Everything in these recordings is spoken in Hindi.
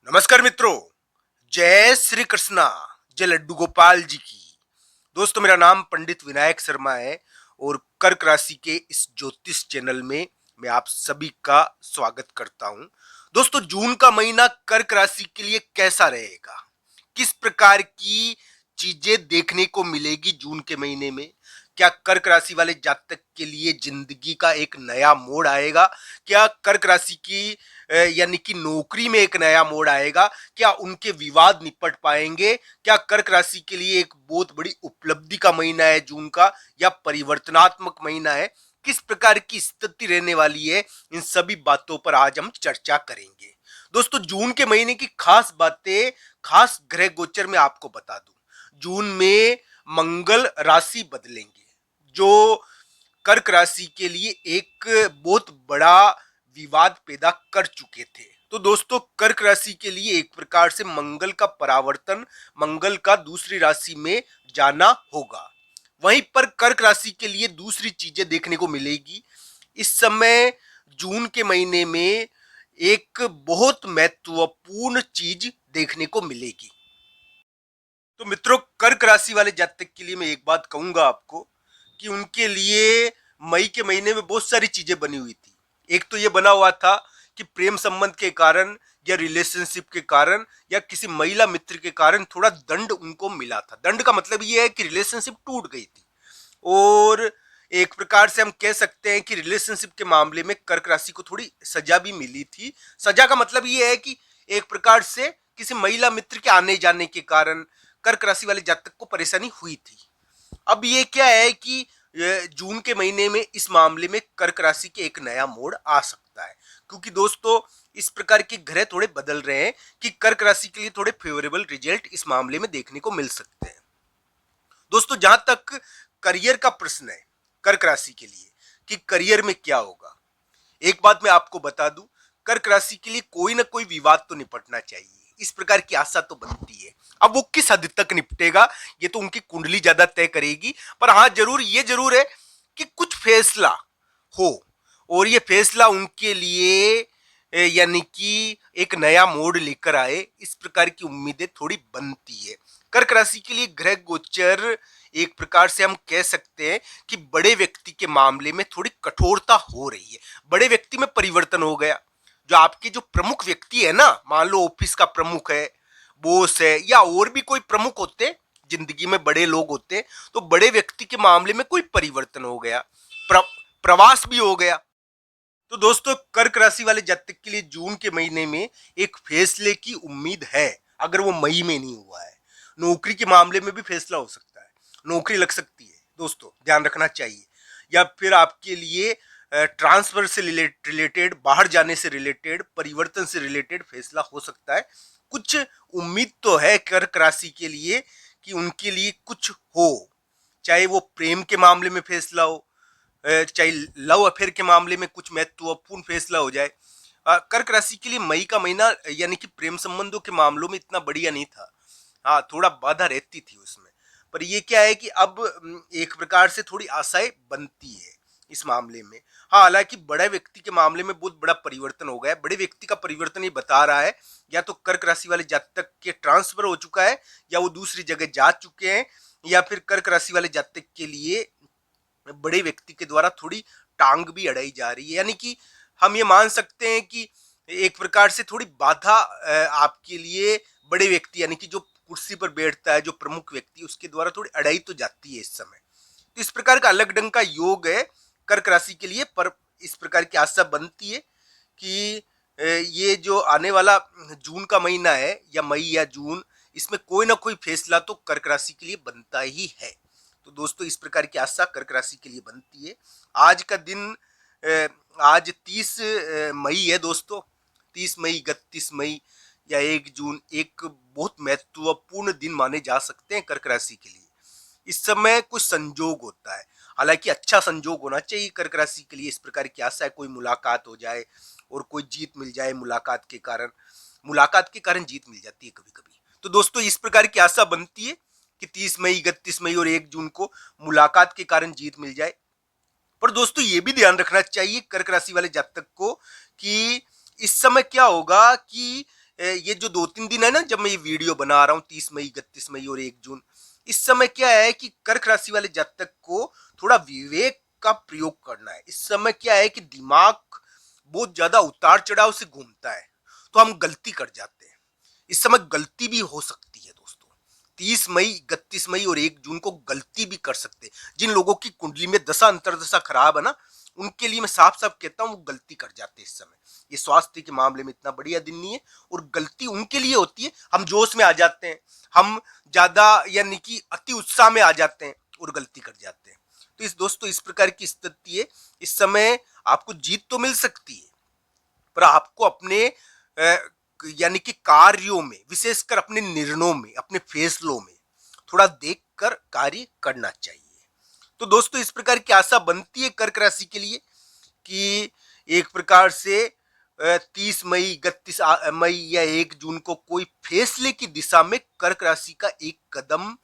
नमस्कार मित्रों। जय श्री कृष्णा। जय लड्डू गोपाल जी की। दोस्तों, मेरा नाम पंडित विनायक शर्मा है और कर्क राशि के इस ज्योतिष चैनल में मैं आप सभी का स्वागत करता हूं। दोस्तों, जून का महीना कर्क राशि के लिए कैसा रहेगा, किस प्रकार की चीजें देखने को मिलेगी जून के महीने में, क्या कर्क राशि वाले जातक के लिए जिंदगी का एक नया मोड़ आएगा, क्या कर्क राशि की यानी कि नौकरी में एक नया मोड़ आएगा, क्या उनके विवाद निपट पाएंगे, क्या कर्क राशि के लिए एक बहुत बड़ी उपलब्धि का महीना है जून का, या परिवर्तनात्मक महीना है, किस प्रकार की स्थिति रहने वाली है, इन सभी बातों पर आज हम चर्चा करेंगे। दोस्तों, जून के महीने की खास बातें, खास ग्रह गोचर में आपको बता दूं। जून में मंगल राशि बदलेंगे, जो कर्क राशि के लिए एक बहुत बड़ा विवाद पैदा कर चुके थे। तो दोस्तों, कर्क राशि के लिए एक प्रकार से मंगल का परावर्तन, मंगल का दूसरी राशि में जाना होगा। वहीं पर कर्क राशि के लिए दूसरी चीजें देखने को मिलेगी। इस समय जून के महीने में एक बहुत महत्वपूर्ण चीज देखने को मिलेगी। तो मित्रों, कर्क राशि वाले जातक के लिए मैं एक बात कहूंगा आपको कि उनके लिए मई के महीने में बहुत सारी चीजें बनी हुई थी। एक तो ये बना हुआ था कि प्रेम संबंध के कारण या रिलेशनशिप के कारण या किसी महिला मित्र के कारण थोड़ा दंड उनको मिला था। दंड का मतलब ये है कि रिलेशनशिप टूट गई थी। और एक प्रकार से हम कह सकते हैं कि रिलेशनशिप के मामले में कर्क राशि को थोड़ी सजा भी मिली थी। सजा का मतलब ये है कि एक प्रकार से किसी महिला मित्र के आने जाने के कारण कर्क राशि वाले जातक को परेशानी हुई थी। अब ये क्या है कि जून के महीने में इस मामले में कर्क राशि के एक नया मोड़ आ सकता है, क्योंकि दोस्तों इस प्रकार के ग्रह थोड़े बदल रहे हैं कि कर्क राशि के लिए थोड़े फेवरेबल रिजल्ट इस मामले में देखने को मिल सकते हैं। दोस्तों, जहां तक करियर का प्रश्न है कर्क राशि के लिए कि करियर में क्या होगा, एक बात मैं आपको बता दूं, कर्क राशि के लिए कोई ना कोई विवाद तो निपटना चाहिए, इस प्रकार की आशा तो बनती है। अब वो किस हद तक निपटेगा ये तो उनकी कुंडली ज्यादा तय करेगी, पर हाँ जरूर ये जरूर है कि कुछ फैसला हो और ये फैसला उनके लिए यानी कि एक नया मोड़ लेकर आए, इस प्रकार की उम्मीदें थोड़ी बनती है। कर्क राशि के लिए ग्रह गोचर एक प्रकार से हम कह सकते हैं कि बड़े व्यक्ति के मामले में थोड़ी कठोरता हो रही है। बड़े व्यक्ति में परिवर्तन हो गया। जो आपके जो प्रमुख व्यक्ति है ना, मान लो ऑफिस का प्रमुख है, बॉस है, या और भी कोई प्रमुख होते, जिंदगी में बड़े लोग होते, तो बड़े व्यक्ति के मामले में कोई परिवर्तन हो गया, प्रवास भी हो गया। तो दोस्तों, कर्क राशि वाले जातक के लिए जून के महीने में एक फैसले की उम्मीद है, अगर वो मई में नहीं हुआ है। नौकरी के मामले में भी फैसला हो सकता है, नौकरी लग सकती है दोस्तों, ध्यान रखना चाहिए। या फिर आपके लिए ट्रांसफर से रिलेटेड, बाहर जाने से रिलेटेड, परिवर्तन से रिलेटेड फैसला हो सकता है। कुछ उम्मीद तो है कर्क राशि के लिए कि उनके लिए कुछ हो, चाहे वो प्रेम के मामले में फैसला हो, चाहे लव अफेयर के मामले में कुछ महत्वपूर्ण फैसला हो जाए। कर्क राशि के लिए मई का महीना यानी कि प्रेम संबंधों के मामलों में इतना बढ़िया नहीं था। हाँ, थोड़ा बाधा रहती थी उसमें, पर ये क्या है कि अब एक प्रकार से थोड़ी आशाएं बनती है इस मामले में। हाँ, हालांकि बड़े व्यक्ति के मामले में बहुत बड़ा परिवर्तन हो गया है। बड़े व्यक्ति का परिवर्तन ये बता रहा है या तो कर्क राशि वाले जातक के ट्रांसफर हो चुका है, या वो दूसरी जगह जा चुके हैं, या फिर कर्क राशि वाले जातक के लिए बड़े व्यक्ति के द्वारा थोड़ी टांग भी अड़ाई जा रही है। यानी कि हम ये मान सकते हैं कि एक प्रकार से थोड़ी बाधा आपके लिए बड़े व्यक्ति यानी कि जो कुर्सी पर बैठता है, जो प्रमुख व्यक्ति, उसके द्वारा थोड़ी अड़ाई तो जाती है इस समय। तो इस प्रकार का अलग ढंग का योग है कर्क राशि के लिए, पर इस प्रकार की आशा बनती है कि ये जो आने वाला जून का महीना है, या मई या जून, इसमें कोई ना कोई फैसला तो कर्क राशि के लिए बनता ही है। तो दोस्तों, इस प्रकार की आशा कर्क राशि के लिए बनती है। आज का दिन आज 30 मई है दोस्तों। 30 मई, 31 मई या 1 जून एक बहुत महत्वपूर्ण दिन माने जा सकते हैं कर्क राशि के लिए। इस समय कुछ संजोग होता है, हालांकि अच्छा संजोग होना चाहिए कर्क राशि के लिए। इस प्रकार की आशा है कोई मुलाकात हो जाए और कोई जीत मिल जाए। मुलाकात के कारण जीत मिल जाती है कभी कभी। तो दोस्तों, इस प्रकार की आशा बनती है कि 30 मई, 31 मई और 1 जून को मुलाकात के कारण जीत मिल जाए। पर दोस्तों, ये भी ध्यान रखना चाहिए कर्क राशि वाले जातक को कि इस समय क्या होगा कि ये जो 2-3 दिन है ना, जब मैं ये वीडियो बना रहा हूँ, 30 मई, 31 मई और 1 जून, इस समय क्या है कि कर्क राशि वाले जातक को थोड़ा विवेक का प्रयोग करना है। इस समय क्या है कि दिमाग बहुत ज्यादा उतार चढ़ाव से घूमता है, तो हम गलती कर जाते हैं। इस समय गलती भी हो सकती है दोस्तों। 30 मई, 31 मई और 1 जून को गलती भी कर सकते हैं। जिन लोगों की कुंडली में दशा अंतरदशा खराब है ना, उनके लिए मैं साफ साफ कहता हूँ वो गलती कर जाते हैं इस समय। ये स्वास्थ्य के मामले में इतना बढ़िया दिन नहीं है, और गलती उनके लिए होती है, हम जोश में आ जाते हैं, हम ज्यादा यानी कि अति उत्साह में आ जाते हैं और गलती कर जाते हैं। तो इस दोस्तों इस प्रकार की स्थिति है। इस समय आपको जीत तो मिल सकती है, पर आपको अपने यानी कि कार्यों में, विशेषकर अपने निर्णयों में, अपने फैसलों में थोड़ा देखकर कार्य करना चाहिए। तो दोस्तों इस प्रकार की आशा बनती है कर्क राशि के लिए कि एक प्रकार से 30 मई, 31 मई या 1 जून को कोई फैसले की दिशा में कर्क राशि का एक कदम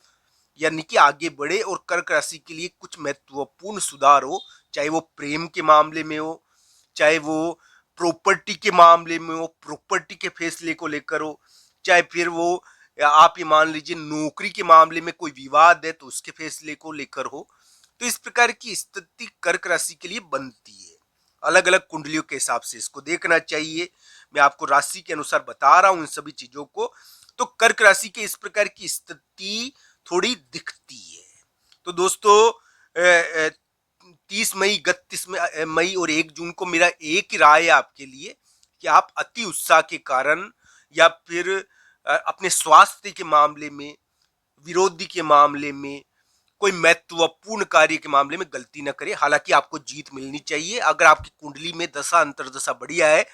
यानी कि आगे बढ़े, और कर्क राशि के लिए कुछ महत्वपूर्ण सुधार हो, चाहे वो प्रेम के मामले में हो, चाहे वो प्रॉपर्टी के मामले में हो, प्रॉपर्टी के फैसले को लेकर हो, चाहे फिर वो आप ये मान लीजिए नौकरी के मामले में कोई विवाद है तो उसके फैसले को लेकर हो। तो इस प्रकार की स्थिति कर्क राशि के लिए बनती है। अलग अलग कुंडलियों के हिसाब से इसको देखना चाहिए। मैं आपको राशि के अनुसार बता रहा हूं इन सभी चीजों को। तो कर्क राशि के इस प्रकार की स्थिति थोड़ी दिखती है। तो दोस्तों 30 मई, 31 मई और 1 जून को मेरा एक ही राय है आपके लिए कि आप अति उत्साह के कारण या फिर अपने स्वास्थ्य के मामले में, विरोधी के मामले में, कोई महत्वपूर्ण कार्य के मामले में गलती न करें। हालांकि आपको जीत मिलनी चाहिए। अगर आपकी कुंडली में दशा अंतरदशा बढ़िया है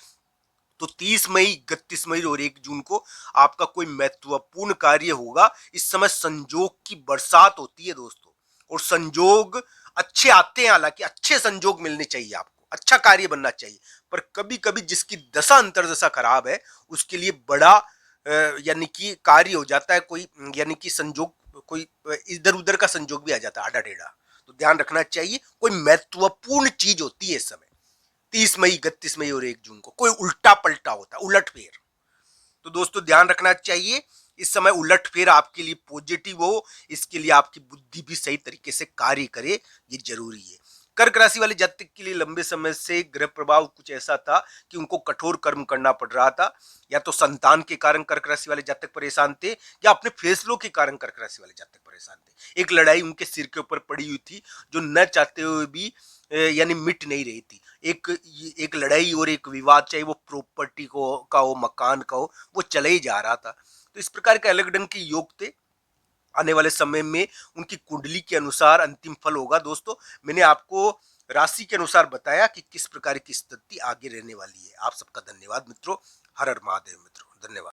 तो 30 मई, 31 मई और 1 जून को आपका कोई महत्वपूर्ण कार्य होगा। इस समय संजोग की बरसात होती है दोस्तों, और संजोग अच्छे आते हैं, हालांकि अच्छे संजोग मिलने चाहिए आपको, अच्छा कार्य बनना चाहिए। पर कभी कभी जिसकी दशा अंतरदशा खराब है उसके लिए बड़ा यानी कि कार्य हो जाता है, कोई यानी कि संजोग, कोई इधर उधर का संजोग भी आ जाता है, आड़ा टेढ़ा। तो ध्यान रखना चाहिए, कोई महत्वपूर्ण चीज होती है इस समय 30 मई, 31 मई और 1 जून को कोई उल्टा पलटा होता है, उलट फेर। तो दोस्तों ध्यान रखना चाहिए, इस समय उलट फेर आपके लिए पॉजिटिव हो, इसके लिए आपकी बुद्धि भी सही तरीके से कार्य करे, ये जरूरी है। कर्क राशि वाले जातक के लिए लंबे समय से ग्रह प्रभाव कुछ ऐसा था कि उनको कठोर कर्म करना पड़ रहा था। या तो संतान के कारण कर्क राशि वाले जातक परेशान थे, या अपने फैसलों के कारण कर्क राशि वाले जातक परेशान थे। एक लड़ाई उनके सिर के ऊपर पड़ी हुई थी जो न चाहते हुए भी यानी मिट नहीं रही थी। एक लड़ाई और एक विवाद, चाहे वो प्रॉपर्टी को का हो, मकान का हो, वो चले ही जा रहा था। तो इस प्रकार के अलग ढंग के योग थे। आने वाले समय में उनकी कुंडली के अनुसार अंतिम फल होगा दोस्तों। मैंने आपको राशि के अनुसार बताया कि किस प्रकार की स्थिति आगे रहने वाली है। आप सबका धन्यवाद मित्रों। हर हर महादेव मित्रों, धन्यवाद।